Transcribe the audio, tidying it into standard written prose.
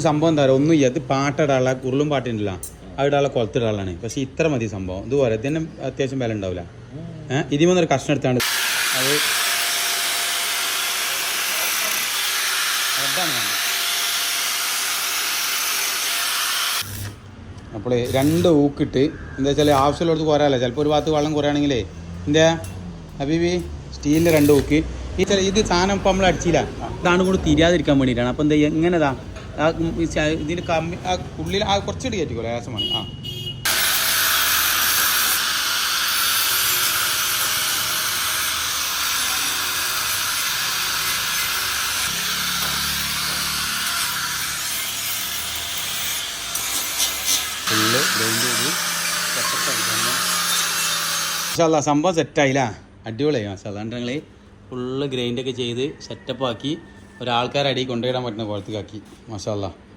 സംഭവം എന്താ പറയുക ഒന്നും ഇത് പാട്ടിടാനുള്ള കുറുളും പാട്ടുണ്ടല്ലോ അതിടാനുള്ള കൊളത്തിടാളാണ്. പക്ഷെ ഇത്ര മതി സംഭവം. ഇതുപോലെ ഇതിന് അത്യാവശ്യം വില ഉണ്ടാവില്ല. ഇതിമൊന്നൊരു കഷ്ണം എടുത്താണ്ട് അത് അപ്പോൾ 2 ഊക്കിട്ട് എന്താ വെച്ചാൽ ആവശ്യമുള്ളടത്ത് കുറയാല്ല. ചിലപ്പോൾ ഒരു ഭാഗത്ത് വെള്ളം കുറയാണെങ്കിലേ എന്താ ഹബീബി സ്റ്റീലിൻ്റെ 2 ഊക്ക് ഇത് സാധനം ഇപ്പം നമ്മൾ അടിച്ചില്ല. ഇതാണ് കൂടി തിരിയാതിരിക്കാൻ വേണ്ടിയിട്ടാണ്. അപ്പോൾ എന്താ എങ്ങനെതാ ഇതിൻ്റെ കമ്മി ഉള്ളിൽ കുറച്ചിട്ട് കയറ്റിക്കോ ലേശമാണ്. ഫുള്ള് ഗ്രൈൻഡ് ചെയ്ത് മാഷാല്ലാ സംഭവം സെറ്റായില്ല. അടിപൊളിയായി മാഷാല്ലാ. നിങ്ങൾ ഫുള്ള് ഗ്രൈൻഡൊക്കെ ചെയ്ത് സെറ്റപ്പാക്കി ഒരാൾക്കാരടി കൊണ്ടുപോയിടാൻ പറ്റുന്ന കുളത്തേക്കാക്കി. മാഷാല്ലാ.